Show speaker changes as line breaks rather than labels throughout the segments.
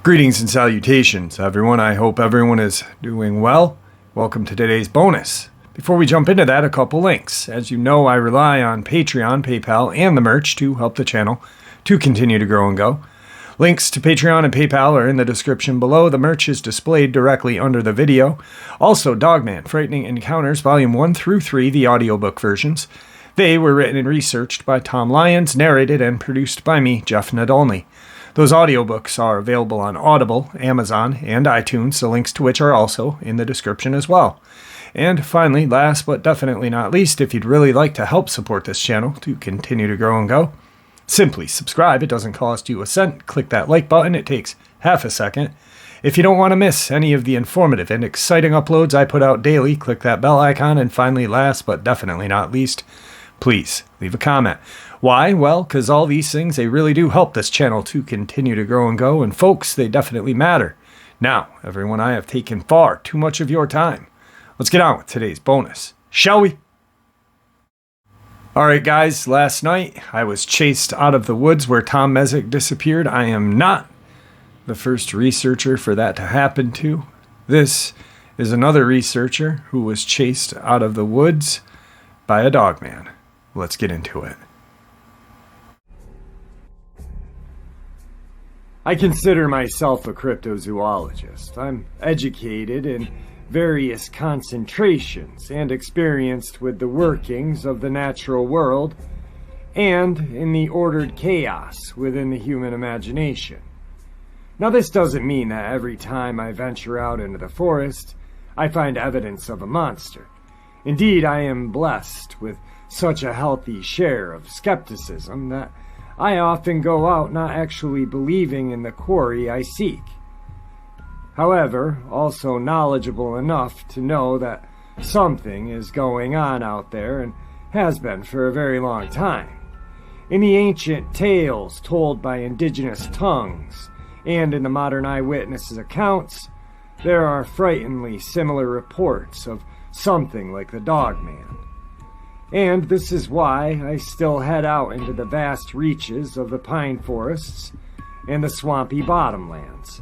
Greetings and salutations, everyone. I hope everyone is doing well. Welcome to today's bonus. Before we jump into that, a couple links. As you know, I rely on Patreon, PayPal, and the merch to help the channel to continue to grow and go. Links to Patreon and PayPal are in the description below. The merch is displayed directly under the video. Also, Dogman, Frightening Encounters, Volume 1 through 3, the audiobook versions. They were written and researched by Tom Lyons, narrated and produced by me, Jeff Nadolny. Those audiobooks are available on Audible, Amazon, and iTunes, the links to which are also in the description as well. And finally, last but definitely not least, if you'd really like to help support this channel to continue to grow and go, simply subscribe. It doesn't cost you a cent. Click that like button. It takes half a second. If you don't want to miss any of the informative and exciting uploads I put out daily, click that bell icon. And finally, last but definitely not least, please leave a comment. Why? Well, because all these things, they really do help this channel to continue to grow and go. And folks, they definitely matter. Now, everyone, I have taken far too much of your time. Let's get on with today's bonus, shall we? Alright guys, last night I was chased out of the woods where Tom Mezek disappeared. I am not the first researcher for that to happen to. This is another researcher who was chased out of the woods by a dogman. Let's get into it. I consider myself a cryptozoologist. I'm educated in various concentrations and experienced with the workings of the natural world and in the ordered chaos within the human imagination. Now, this doesn't mean that every time I venture out into the forest, I find evidence of a monster. Indeed, I am blessed with such a healthy share of skepticism that I often go out not actually believing in the quarry I seek. However, also knowledgeable enough to know that something is going on out there and has been for a very long time. In the ancient tales told by indigenous tongues and in the modern eyewitnesses' accounts, there are frighteningly similar reports of something like the Dogman. And this is why I still head out into the vast reaches of the pine forests and the swampy bottomlands.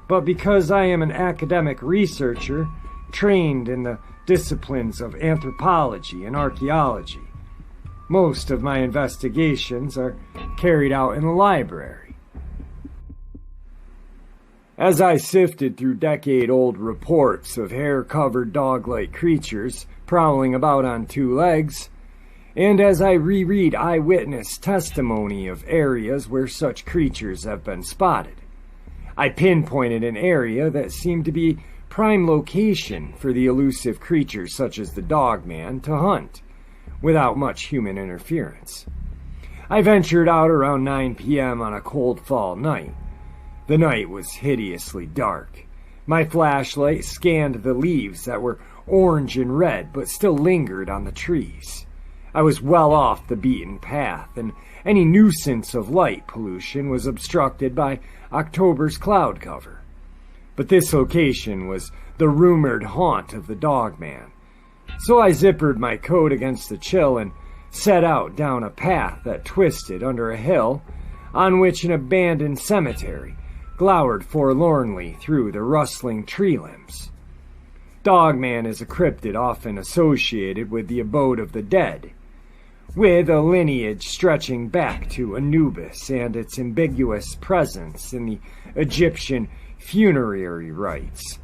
But because I am an academic researcher trained in the disciplines of anthropology and archaeology, most of my investigations are carried out in the library. As I sifted through decade-old reports of hair-covered dog-like creatures prowling about on two legs, and as I reread eyewitness testimony of areas where such creatures have been spotted, I pinpointed an area that seemed to be prime location for the elusive creatures such as the Dogman to hunt, without much human interference. I ventured out around 9 p.m. on a cold fall night. The night was hideously dark. My flashlight scanned the leaves that were orange and red but still lingered on the trees. I was well off the beaten path, and any nuisance of light pollution was obstructed by October's cloud cover. But this location was the rumored haunt of the Dogman. So I zippered my coat against the chill and set out down a path that twisted under a hill on which an abandoned cemetery glowered forlornly through the rustling tree limbs. Dogman is a cryptid often associated with the abode of the dead, with a lineage stretching back to Anubis and its ambiguous presence in the Egyptian funerary rites.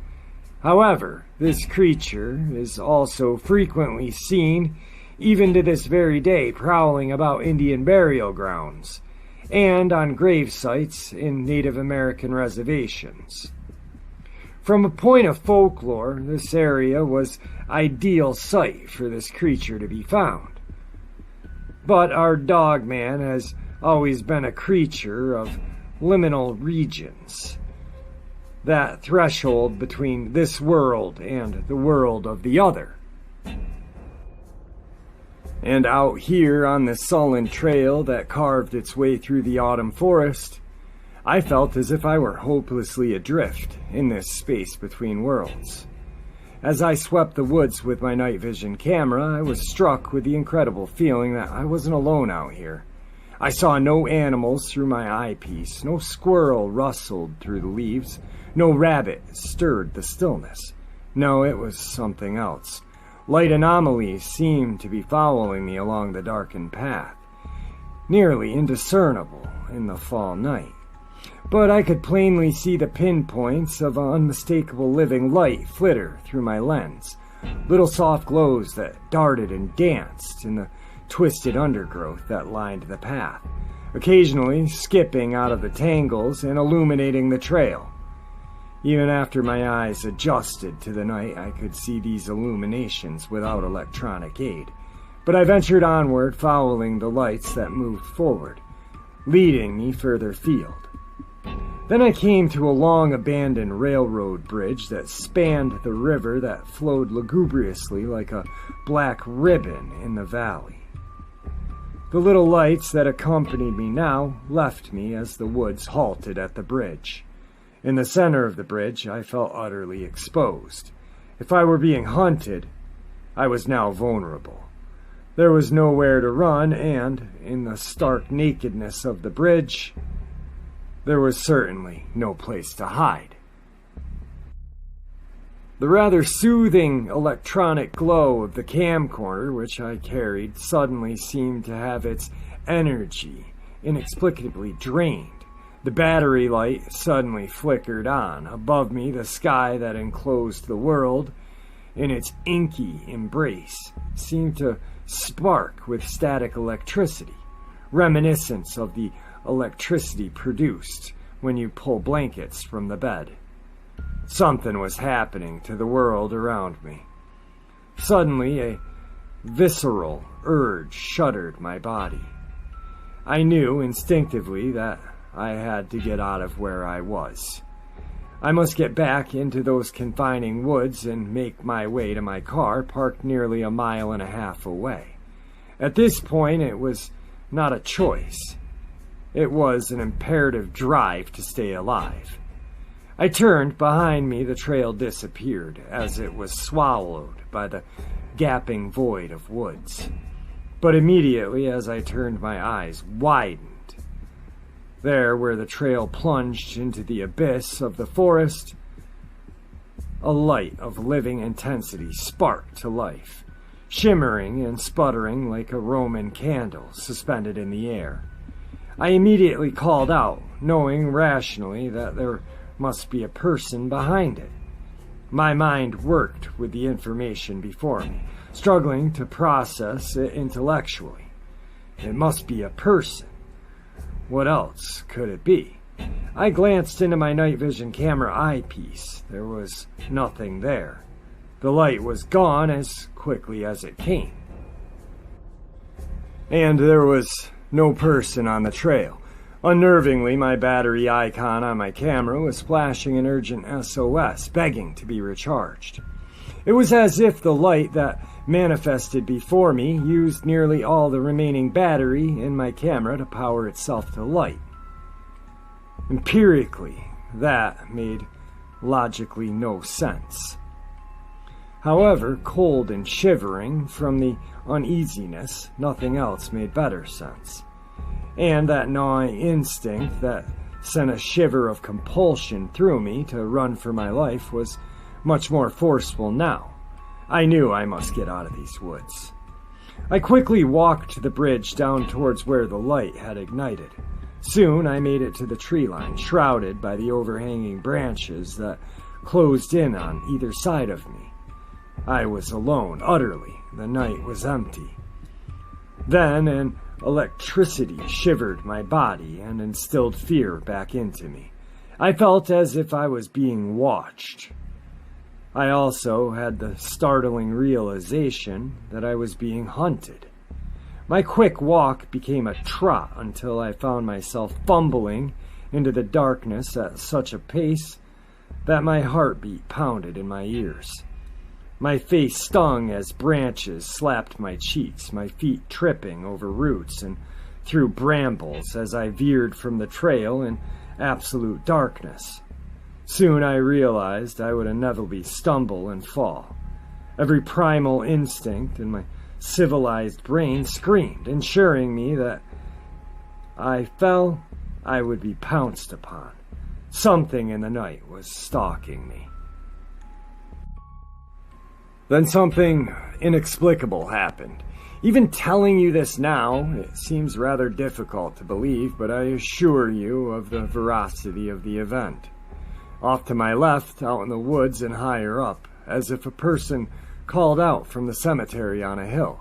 However, this creature is also frequently seen, even to this very day, prowling about Indian burial grounds and on grave sites in Native American reservations. From a point of folklore, this area was an ideal site for this creature to be found. But our Dogman has always been a creature of liminal regions, that threshold between this world and the world of the other. And out here on the sullen trail that carved its way through the autumn forest, I felt as if I were hopelessly adrift in this space between worlds. As I swept the woods with my night vision camera, I was struck with the incredible feeling that I wasn't alone out here. I saw no animals through my eyepiece, no squirrel rustled through the leaves, no rabbit stirred the stillness. No, it was something else. Light anomalies seemed to be following me along the darkened path, nearly indiscernible in the fall night. But I could plainly see the pinpoints of unmistakable living light flitter through my lens, little soft glows that darted and danced in the twisted undergrowth that lined the path, occasionally skipping out of the tangles and illuminating the trail. Even after my eyes adjusted to the night, I could see these illuminations without electronic aid. But I ventured onward, following the lights that moved forward, leading me further field. Then I came to a long abandoned railroad bridge that spanned the river that flowed lugubriously like a black ribbon in the valley. The little lights that accompanied me now left me as the woods halted at the bridge. In the center of the bridge, I felt utterly exposed. If I were being hunted, I was now vulnerable. There was nowhere to run, and, in the stark nakedness of the bridge, there was certainly no place to hide. The rather soothing electronic glow of the camcorder, which I carried, suddenly seemed to have its energy inexplicably drained. The battery light suddenly flickered on. Above me, the sky that enclosed the world in its inky embrace seemed to spark with static electricity, reminiscent of the electricity produced when you pull blankets from the bed. Something was happening to the world around me. Suddenly, a visceral urge shuddered my body. I knew instinctively that I had to get out of where I was. I must get back into those confining woods and make my way to my car, parked nearly 1.5 miles away. At this point, it was not a choice. It was an imperative drive to stay alive. I turned. Behind me, the trail disappeared as it was swallowed by the gaping void of woods. But immediately, as I turned, my eyes widened. There, where the trail plunged into the abyss of the forest, a light of living intensity sparked to life, shimmering and sputtering like a Roman candle suspended in the air. I immediately called out, knowing rationally that there must be a person behind it. My mind worked with the information before me, struggling to process it intellectually. It must be a person. What else could it be? I glanced into my night vision camera eyepiece. There was nothing there. The light was gone as quickly as it came. And there was no person on the trail. Unnervingly, my battery icon on my camera was flashing an urgent SOS, begging to be recharged. It was as if the light that manifested before me used nearly all the remaining battery in my camera to power itself to light. Empirically, that made logically no sense. However, cold and shivering from the uneasiness, nothing else made better sense. And that gnawing instinct that sent a shiver of compulsion through me to run for my life was much more forceful now. I knew I must get out of these woods. I quickly walked the bridge down towards where the light had ignited. Soon I made it to the tree line, shrouded by the overhanging branches that closed in on either side of me. I was alone, utterly. The night was empty. Then an electricity shivered my body and instilled fear back into me. I felt as if I was being watched. I also had the startling realization that I was being hunted. My quick walk became a trot until I found myself fumbling into the darkness at such a pace that my heartbeat pounded in my ears. My face stung as branches slapped my cheeks, my feet tripping over roots and through brambles as I veered from the trail in absolute darkness. Soon I realized I would inevitably stumble and fall. Every primal instinct in my civilized brain screamed, ensuring me that I fell, I would be pounced upon. Something in the night was stalking me. Then something inexplicable happened. Even telling you this now, it seems rather difficult to believe, but I assure you of the veracity of the event. Off to my left, out in the woods and higher up, as if a person called out from the cemetery on a hill.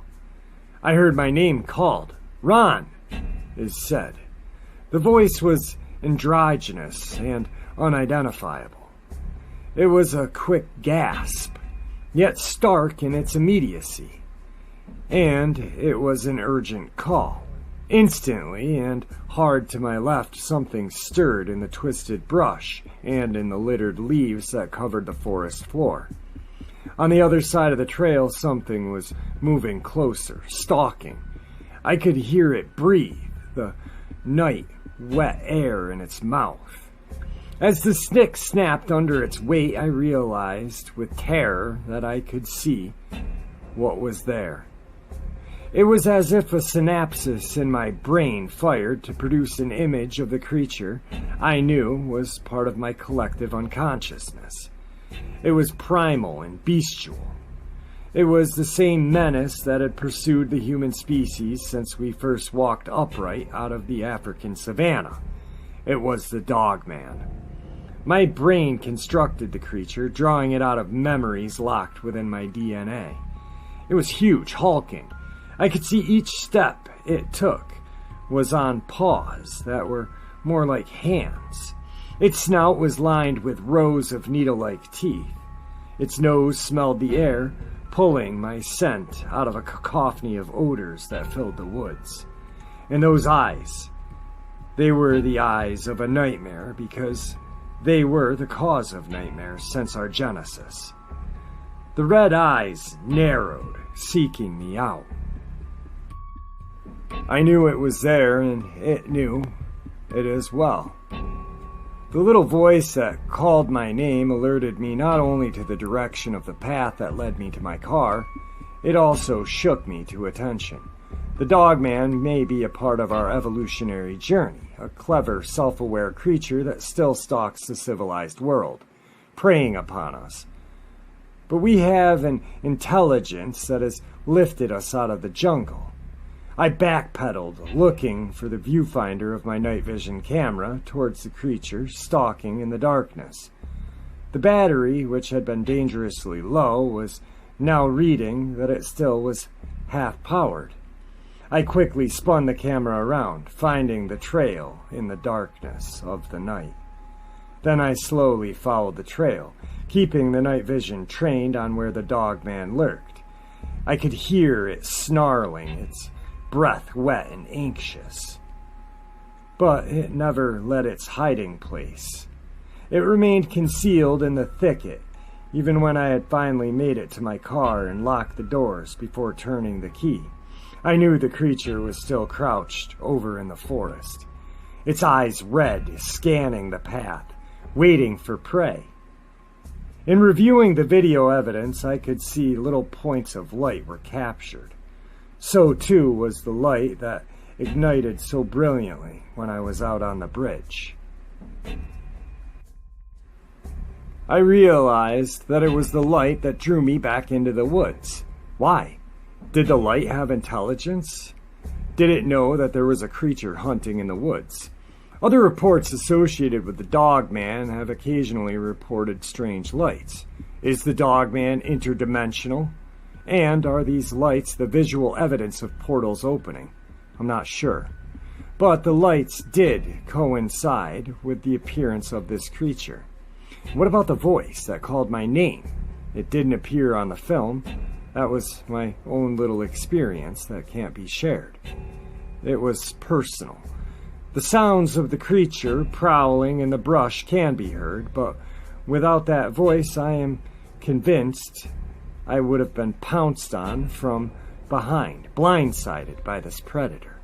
I heard my name called. "Ron," is said. The voice was androgynous and unidentifiable. It was a quick gasp, yet stark in its immediacy. And it was an urgent call. Instantly, and hard to my left, something stirred in the twisted brush and in the littered leaves that covered the forest floor. On the other side of the trail, something was moving closer, stalking. I could hear it breathe, the night, wet air in its mouth. As the stick snapped under its weight, I realized with terror that I could see what was there. It was as if a synapsis in my brain fired to produce an image of the creature I knew was part of my collective unconsciousness. It was primal and bestial. It was the same menace that had pursued the human species since we first walked upright out of the African savanna. It was the Dogman. My brain constructed the creature, drawing it out of memories locked within my DNA. It was huge, hulking. I could see each step it took was on paws that were more like hands. Its snout was lined with rows of needle-like teeth. Its nose smelled the air, pulling my scent out of a cacophony of odors that filled the woods. And those eyes, they were the eyes of a nightmare because they were the cause of nightmares since our genesis. The red eyes narrowed, seeking me out. I knew it was there, and it knew it as well. The little voice that called my name alerted me not only to the direction of the path that led me to my car, it also shook me to attention. The Dogman may be a part of our evolutionary journey, a clever, self-aware creature that still stalks the civilized world, preying upon us. But we have an intelligence that has lifted us out of the jungle. I backpedaled, looking for the viewfinder of my night vision camera towards the creature stalking in the darkness. The battery, which had been dangerously low, was now reading that it still was half-powered. I quickly spun the camera around, finding the trail in the darkness of the night. Then I slowly followed the trail, keeping the night vision trained on where the Dogman lurked. I could hear it snarling, its breath wet and anxious. But it never left its hiding place. It remained concealed in the thicket, even when I had finally made it to my car and locked the doors before turning the key. I knew the creature was still crouched over in the forest, its eyes red, scanning the path, waiting for prey. In reviewing the video evidence, I could see little points of light were captured. So too was the light that ignited so brilliantly when I was out on the bridge. I realized that it was the light that drew me back into the woods. Why? Did the light have intelligence? Did it know that there was a creature hunting in the woods? Other reports associated with the Dogman have occasionally reported strange lights. Is the Dogman interdimensional? And are these lights the visual evidence of portals opening? I'm not sure. But the lights did coincide with the appearance of this creature. What about the voice that called my name? It didn't appear on the film. That was my own little experience that can't be shared. It was personal. The sounds of the creature prowling in the brush can be heard, but without that voice, I am convinced I would have been pounced on from behind, blindsided by this predator.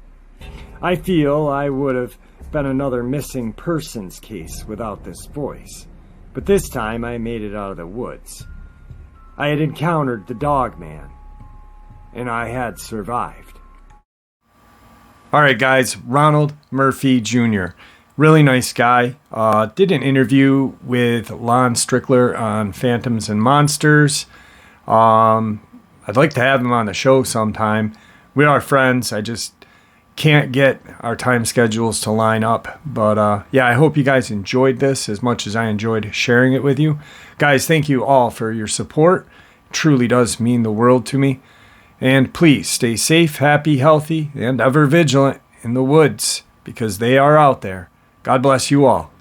I feel I would have been another missing persons case without this voice. But this time I made it out of the woods. I had encountered the Dogman, and I had survived. Alright guys, Ronald Murphy Jr. Really nice guy. Did an interview with Lon Strickler on Phantoms and Monsters. I'd like to have him on the show sometime. We are friends. I just can't get our time schedules to line up. But yeah, I hope you guys enjoyed this as much as I enjoyed sharing it with you. Guys, thank you all for your support. It truly does mean the world to me. And please stay safe, happy, healthy, and ever vigilant in the woods, because they are out there. God bless you all.